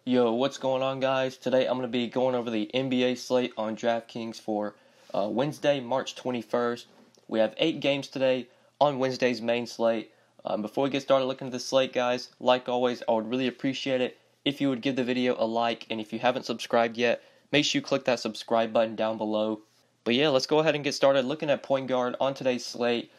Yo, what's going on, guys? Today I'm going to be going over the NBA slate on DraftKings for Wednesday, March 21st. We have 8 games today on Wednesday's main slate. Before we get started looking at the slate, guys, like always, I would really appreciate it if you would give the video a like, and if you haven't subscribed yet, make sure you click that subscribe button down below. But yeah, let's go ahead and get started looking at point guard on today's slate.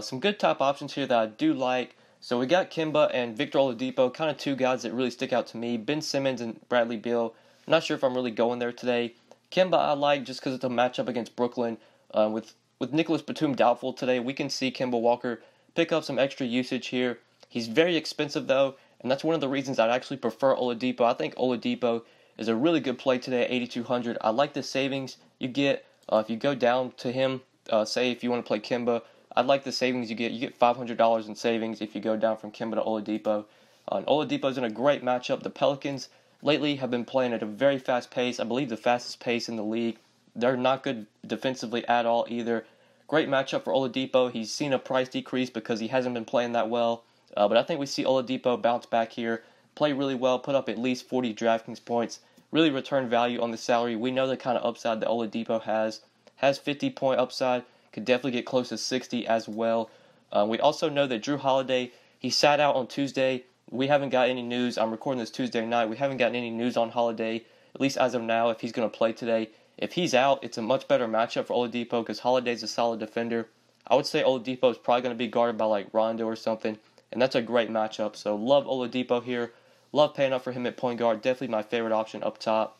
Some good top options here that I do like. So we got Kemba and Victor Oladipo, kind of two guys that really stick out to me. Ben Simmons and Bradley Beal. I'm not sure if I'm really going there today. Kemba I like just because it's a matchup against Brooklyn. With Nicholas Batum doubtful today, we can see Kemba Walker pick up some extra usage here. He's very expensive though, and that's one of the reasons I'd actually prefer Oladipo. I think Oladipo is a really good play today at 8,200. I like the savings you get if you go down to him. Say if you want to play Kemba, I like the savings you get. You get $500 in savings if you go down from Kemba to Oladipo. And Oladipo's in a great matchup. The Pelicans lately have been playing at a very fast pace. I believe the fastest pace in the league. They're not good defensively at all either. Great matchup for Oladipo. He's seen a price decrease because he hasn't been playing that well. But I think we see Oladipo bounce back here, play really well, put up at least 40 DraftKings points, really return value on the salary. We know the kind of upside that Oladipo has 50-point upside. Could definitely get close to 60 as well. We also know that Jrue Holiday, he sat out on Tuesday. We haven't got any news. I'm recording this Tuesday night. We haven't gotten any news on Holiday, at least as of now, if he's going to play today. If he's out, it's a much better matchup for Oladipo because Holiday's a solid defender. I would say Oladipo is probably going to be guarded by like Rondo or something, and that's a great matchup. So love Oladipo here. Love paying up for him at point guard. Definitely my favorite option up top.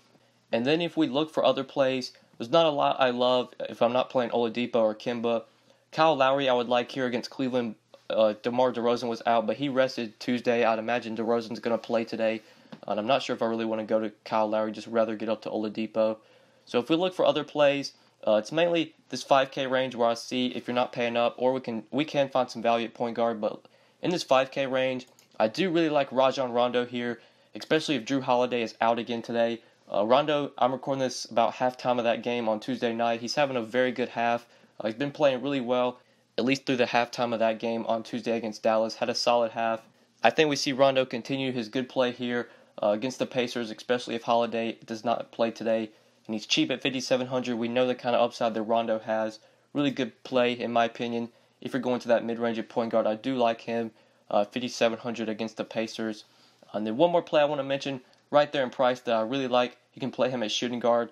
And then if we look for other plays, there's not a lot I love if I'm not playing Oladipo or Kemba. Kyle Lowry I would like here against Cleveland. DeMar DeRozan was out, but he rested Tuesday. I'd imagine DeRozan's going to play today. And I'm not sure if I really want to go to Kyle Lowry, just rather get up to Oladipo. So if we look for other plays, it's mainly this 5K range where I see if you're not paying up, or we can find some value at point guard. But in this 5K range, I do really like Rajon Rondo here, especially if Jrue Holiday is out again today. Rondo, I'm recording this about halftime of that game on Tuesday night. He's having a very good half. He's been playing really well, at least through the halftime of that game on Tuesday against Dallas. Had a solid half. I think we see Rondo continue his good play here against the Pacers, especially if Holiday does not play today. And he's cheap at 5,700. We know the kind of upside that Rondo has. Really good play, in my opinion. If you're going to that mid-range at point guard, I do like him. 5,700 against the Pacers. And then one more play I want to mention right there in price that I really like. You can play him at shooting guard,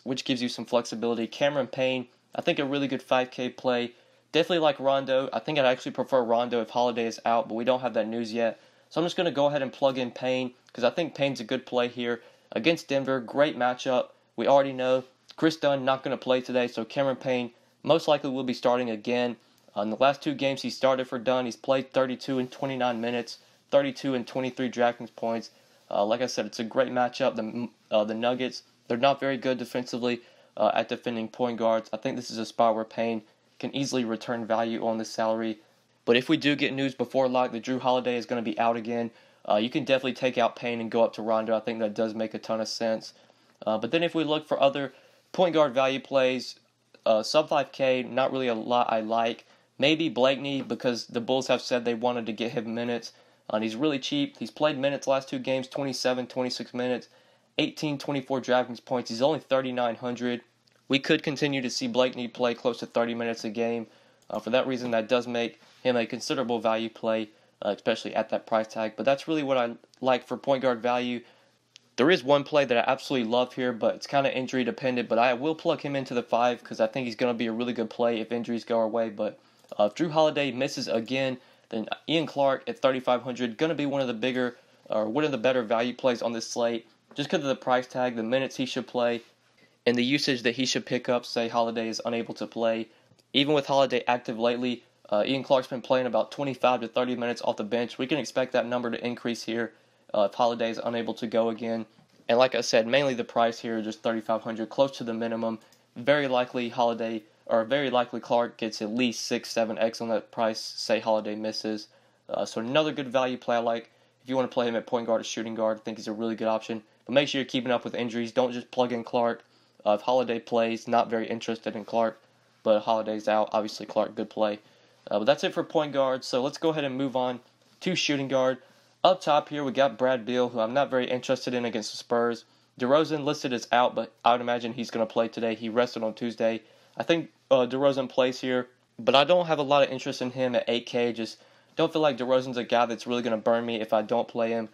which gives you some flexibility. Cameron Payne, I think a really good 5K play. Definitely like Rondo. I think I'd actually prefer Rondo if Holiday is out, but we don't have that news yet. So I'm just going to go ahead and plug in Payne because I think Payne's a good play here against Denver. Great matchup. We already know Chris Dunn not going to play today, so Cameron Payne most likely will be starting again. In the last 2 games he started for Dunn, he's played 32 and 29 minutes, 32 and 23 DraftKings points. Like I said, it's a great matchup. The Nuggets, they're not very good defensively at defending point guards. I think this is a spot where Payne can easily return value on this salary. But if we do get news before lock that Jrue Holiday is going to be out again, you can definitely take out Payne and go up to Rondo. I think that does make a ton of sense. But then if we look for other point guard value plays, sub 5K, not really a lot I like. Maybe Blakeney because the Bulls have said they wanted to get him minutes. And he's really cheap. He's played minutes last 2 games, 27, 26 minutes, 18, 24 DraftKings points. He's only 3,900. We could continue to see Blakeney play close to 30 minutes a game. For that reason, that does make him a considerable value play, especially at that price tag. But that's really what I like for point guard value. There is one play that I absolutely love here, but it's kind of injury dependent. But I will plug him into the 5 because I think he's going to be a really good play if injuries go our way. But if Jrue Holiday misses again, then Ian Clark at 3,500 going to be one of the better value plays on this slate, just because of the price tag, the minutes he should play, and the usage that he should pick up. Say Holiday is unable to play, even with Holiday active lately, Ian Clark's been playing about 25 to 30 minutes off the bench. We can expect that number to increase here if Holiday is unable to go again. And like I said, mainly the price here, just 3,500, close to the minimum. Very likely Clark gets at least 6-7x on that price, say Holiday misses. So another good value play I like. If you want to play him at point guard or shooting guard, I think he's a really good option. But make sure you're keeping up with injuries. Don't just plug in Clark. If Holiday plays, not very interested in Clark. But if Holiday's out, obviously Clark, good play. But that's it for point guard. So let's go ahead and move on to shooting guard. Up top here, we got Brad Beal, who I'm not very interested in against the Spurs. DeRozan listed as out, but I would imagine he's going to play today. He rested on Tuesday. I think DeRozan plays here, but I don't have a lot of interest in him at 8K. Just don't feel like DeRozan's a guy that's really going to burn me if I don't play him.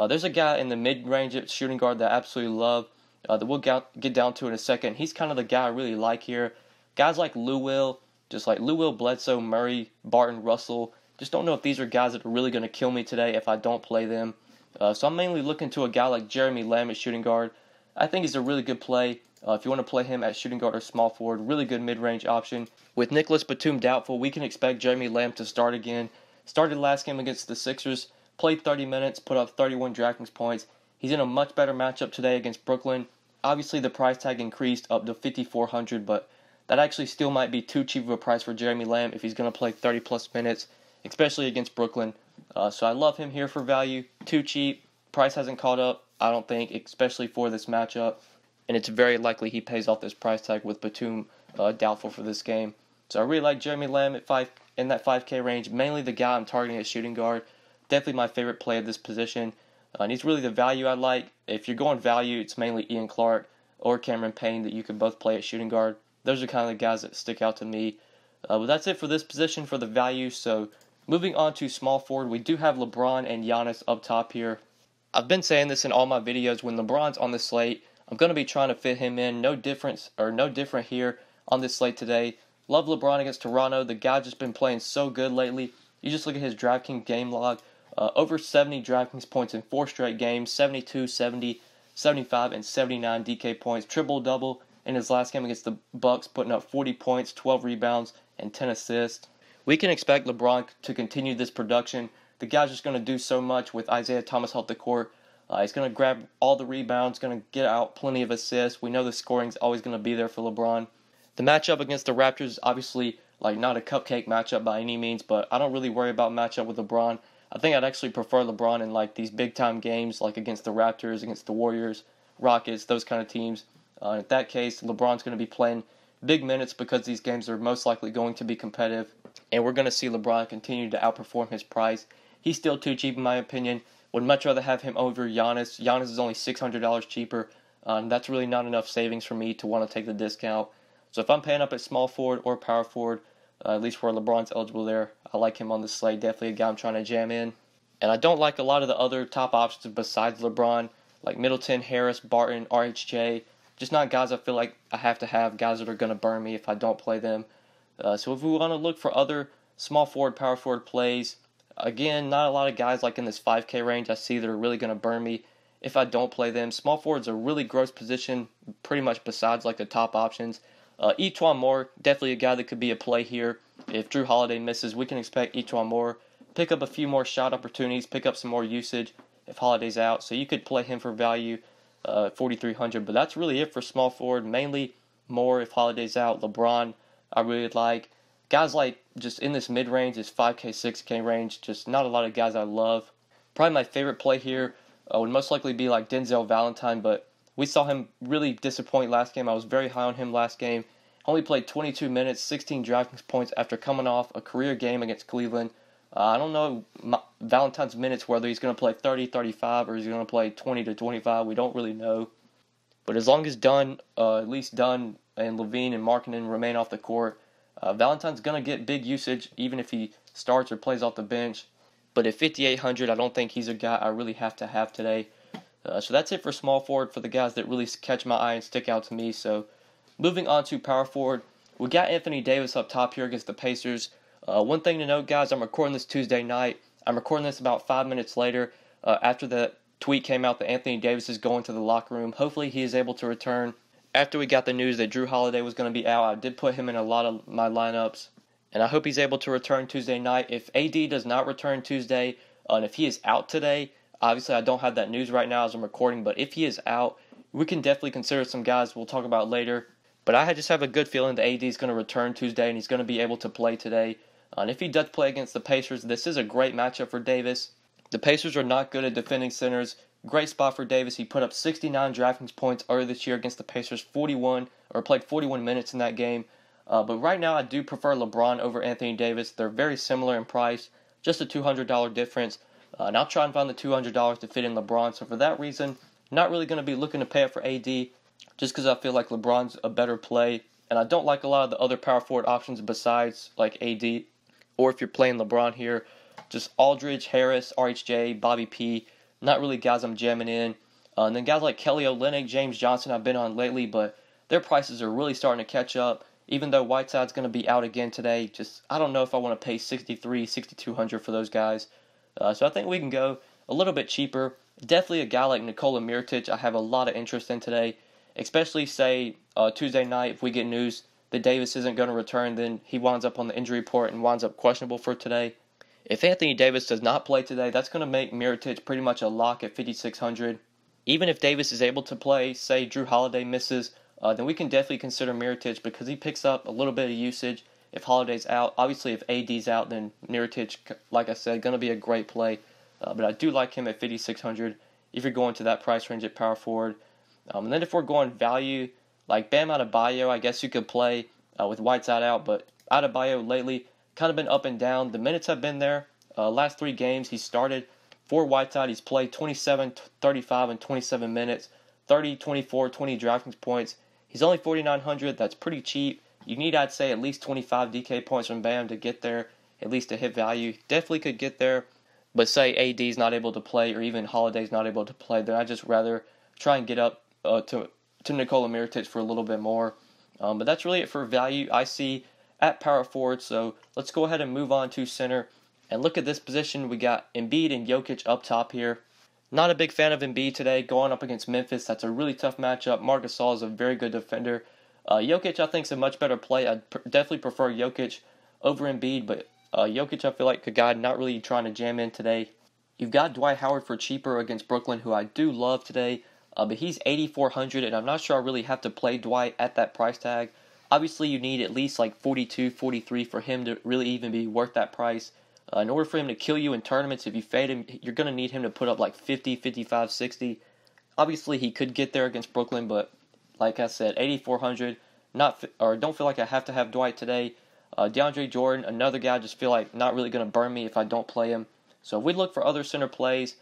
There's a guy in the mid-range at shooting guard that I absolutely love that we'll get down to in a second. He's kind of the guy I really like here. Guys like Lou Will, just like Lou Will, Bledsoe, Murray, Barton, Russell, just don't know if these are guys that are really going to kill me today if I don't play them. So I'm mainly looking to a guy like Jeremy Lamb at shooting guard. I think he's a really good play. If you want to play him at shooting guard or small forward, really good mid-range option. With Nicholas Batum doubtful, we can expect Jeremy Lamb to start again. Started last game against the Sixers, played 30 minutes, put up 31 DraftKings points. He's in a much better matchup today against Brooklyn. Obviously, the price tag increased up to $5,400, but that actually still might be too cheap of a price for Jeremy Lamb if he's going to play 30-plus minutes, especially against Brooklyn. So I love him here for value. Too cheap. Price hasn't caught up, I don't think, especially for this matchup. And it's very likely he pays off this price tag with Batum doubtful for this game. So I really like Jeremy Lamb at in that 5K range. Mainly the guy I'm targeting at shooting guard. Definitely my favorite play at this position. And he's really the value I like. If you're going value, it's mainly Ian Clark or Cameron Payne that you could both play at shooting guard. Those are kind of the guys that stick out to me. But that's it for this position for the value. So moving on to small forward, we do have LeBron and Giannis up top here. I've been saying this in all my videos. When LeBron's on the slate, I'm going to be trying to fit him in. No different here on this slate today. Love LeBron against Toronto. The guy's just been playing so good lately. You just look at his DraftKings game log. Over 70 DraftKings points in 4 straight games. 72, 70, 75, and 79 DK points. Triple-double in his last game against the Bucks, putting up 40 points, 12 rebounds, and 10 assists. We can expect LeBron to continue this production. The guy's just going to do so much with Isaiah Thomas off the court. He's going to grab all the rebounds, going to get out plenty of assists. We know the scoring's always going to be there for LeBron. The matchup against the Raptors is obviously not a cupcake matchup by any means, but I don't really worry about matchup with LeBron. I think I'd actually prefer LeBron in these big-time games, like against the Raptors, against the Warriors, Rockets, those kind of teams. In that case, LeBron's going to be playing big minutes because these games are most likely going to be competitive, and we're going to see LeBron continue to outperform his price. He's still too cheap in my opinion. Would much rather have him over Giannis. Giannis is only $600 cheaper. That's really not enough savings for me to want to take the discount. So if I'm paying up at small forward or power forward, at least where LeBron's eligible there, I like him on the slate. Definitely a guy I'm trying to jam in. And I don't like a lot of the other top options besides LeBron, like Middleton, Harris, Barton, RHJ. Just not guys I feel like I have to have, guys that are going to burn me if I don't play them. So if we want to look for other small forward, power forward plays, again, not a lot of guys in this 5K range I see that are really going to burn me if I don't play them. Small forward's a really gross position, pretty much besides the top options. Etuan Moore, definitely a guy that could be a play here. If Drew Holiday misses, we can expect Etuan Moore pick up a few more shot opportunities, pick up some more usage if Holiday's out. So you could play him for value, 4,300. But that's really it for small forward. Mainly Moore if Holiday's out. LeBron, I really like. Guys just in this mid-range, this 5K, 6K range, just not a lot of guys I love. Probably my favorite play here would most likely be Denzel Valentine, but we saw him really disappoint last game. I was very high on him last game. Only played 22 minutes, 16 DraftKings points after coming off a career game against Cleveland. I don't know Valentine's minutes, whether he's going to play 30, 35, or he's going to play 20 to 25. We don't really know. But as long as at least Dunn and Levine and Markkanen remain off the court, Valentine's going to get big usage even if he starts or plays off the bench. But at 5,800, I don't think he's a guy I really have to have today. So that's it for small forward for the guys that really catch my eye and stick out to me. So moving on to power forward, we got Anthony Davis up top here against the Pacers. One thing to note, guys, I'm recording this Tuesday night. I'm recording this about 5 minutes later after the tweet came out that Anthony Davis is going to the locker room. Hopefully he is able to return. After we got the news that Drew Holiday was going to be out, I did put him in a lot of my lineups. And I hope he's able to return Tuesday night. If AD does not return Tuesday, and if he is out today, obviously I don't have that news right now as I'm recording, but if he is out, we can definitely consider some guys we'll talk about later. But I just have a good feeling that AD is going to return Tuesday and he's going to be able to play today. And if he does play against the Pacers, this is a great matchup for Davis. The Pacers are not good at defending centers. Great spot for Davis. He put up 69 DraftKings points earlier this year against the Pacers, played 41 minutes in that game. But right now I do prefer LeBron over Anthony Davis. They're very similar in price, just a $200 difference. And I'll try and find the $200 to fit in LeBron. So for that reason, not really going to be looking to pay up for AD just because I feel like LeBron's a better play. And I don't like a lot of the other power forward options besides like AD. Or if you're playing LeBron here, just Aldridge, Harris, RHJ, Bobby P. Not really guys I'm jamming in. And then guys like Kelly Olynyk, James Johnson I've been on lately, but their prices are really starting to catch up. Even though Whiteside's going to be out again today, I don't know if I want to pay $6,300, $6,200 for those guys. So I think we can go a little bit cheaper. Definitely a guy like Nikola Mirotic I have a lot of interest in today, especially say Tuesday night if we get news that Davis isn't going to return, then he winds up on the injury report and winds up questionable for today. If Anthony Davis does not play today, that's going to make Mirotic pretty much a lock at $5,600. Even if Davis is able to play, say Drew Holiday misses, then we can definitely consider Mirotic because he picks up a little bit of usage if Holiday's out. Obviously, if AD's out, then Mirotic, like I said, going to be a great play. But I do like him at $5,600 if you're going to that price range at power forward. And then if we're going value, like Bam Adebayo, I guess you could play with Whiteside out, but Adebayo lately kind of been up and down. The minutes have been there. Last 3 games he started for Whiteside. He's played 27, 35, and 27 minutes, 30, 24, 20 DraftKings points. He's only $4,900. That's pretty cheap. You need, I'd say, at least 25 DK points from Bam to get there, at least to hit value. Definitely could get there, but say AD's not able to play or even Holiday's not able to play, then I'd just rather try and get up to Nikola Mirotic for a little bit more. But that's really it for value I see at power forward. So let's go ahead and move on to center. And look at this position. We got Embiid and Jokic up top here. Not a big fan of Embiid today going up against Memphis. That's a really tough matchup. Marc Gasol is a very good defender. Jokic, I think, is a much better play. I'd definitely prefer Jokic over Embiid, but Jokic, I feel like, a guy not really trying to jam in today. You've got Dwight Howard for cheaper against Brooklyn, who I do love today, but he's $8,400, and I'm not sure I really have to play Dwight at that price tag. Obviously, you need at least like 42, 43 for him to really even be worth that price. In order for him to kill you in tournaments, if you fade him, you're going to need him to put up like 50, 55, 60. Obviously, he could get there against Brooklyn, but like I said, $8,400. Don't feel like I have to have Dwight today. DeAndre Jordan, another guy I just feel like not really going to burn me if I don't play him. So if we look for other center plays,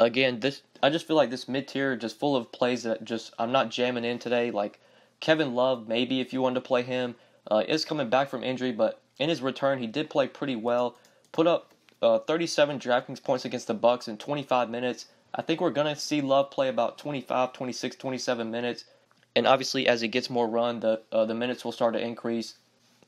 again, I just feel like this mid-tier just full of plays that I'm not jamming in today. Like Kevin Love, maybe if you wanted to play him, is coming back from injury, but in his return, he did play pretty well. Put up 37 DraftKings points against the Bucks in 25 minutes. I think we're going to see Love play about 25, 26, 27 minutes. And obviously, as he gets more run, the minutes will start to increase.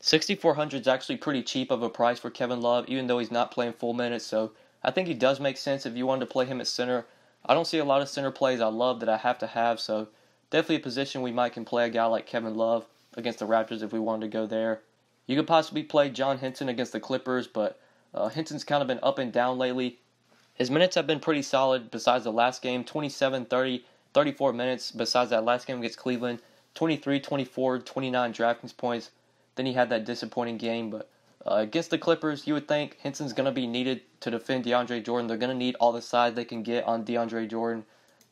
$6,400 is actually pretty cheap of a price for Kevin Love, even though he's not playing full minutes. So I think he does make sense if you wanted to play him at center. I don't see a lot of center plays I love that I have to have. So definitely a position we might can play a guy like Kevin Love against the Raptors if we wanted to go there. You could possibly play John Henson against the Clippers, but Henson's kind of been up and down lately. His minutes have been pretty solid besides the last game, 27, 30, 34 minutes besides that last game against Cleveland, 23, 24, 29 DraftKings points. Then he had that disappointing game, but against the Clippers, you would think Henson's going to be needed to defend DeAndre Jordan. They're going to need all the size they can get on DeAndre Jordan.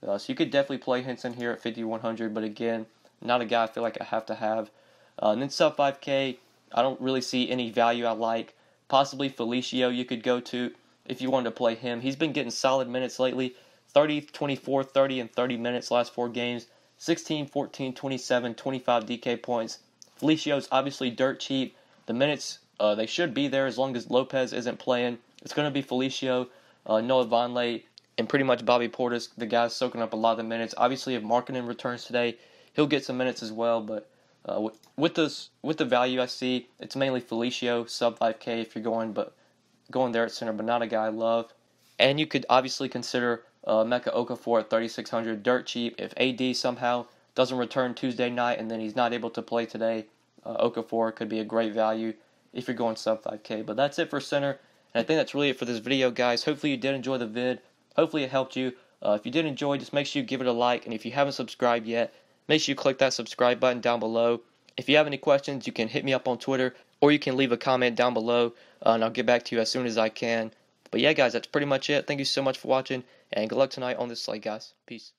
So you could definitely play Henson here at $5,100, but again, not a guy I feel like I have to have. And then sub 5K, I don't really see any value I like. Possibly Felicio you could go to if you wanted to play him. He's been getting solid minutes lately. 30, 24, 30, and 30 minutes last 4 games. 16, 14, 27, 25 DK points. Felicio's obviously dirt cheap. The minutes, they should be there as long as Lopez isn't playing. It's going to be Felicio, Noah Vonleh, and pretty much Bobby Portis, the guy's soaking up a lot of the minutes. Obviously, if Markkanen returns today, he'll get some minutes as well, but with the value I see, it's mainly Felicio, sub 5K if you're going there at center, but not a guy I love. And you could obviously consider Mecca Okafor at $3,600, dirt cheap. If AD somehow doesn't return Tuesday night and then he's not able to play today, Okafor could be a great value if you're going sub 5K. But that's it for center, and I think that's really it for this video, guys. Hopefully you did enjoy the vid. Hopefully it helped you. If you did enjoy, just make sure you give it a like, and if you haven't subscribed yet, make sure you click that subscribe button down below. If you have any questions, you can hit me up on Twitter, or you can leave a comment down below, and I'll get back to you as soon as I can. But yeah, guys, that's pretty much it. Thank you so much for watching, and good luck tonight on this slate, guys. Peace.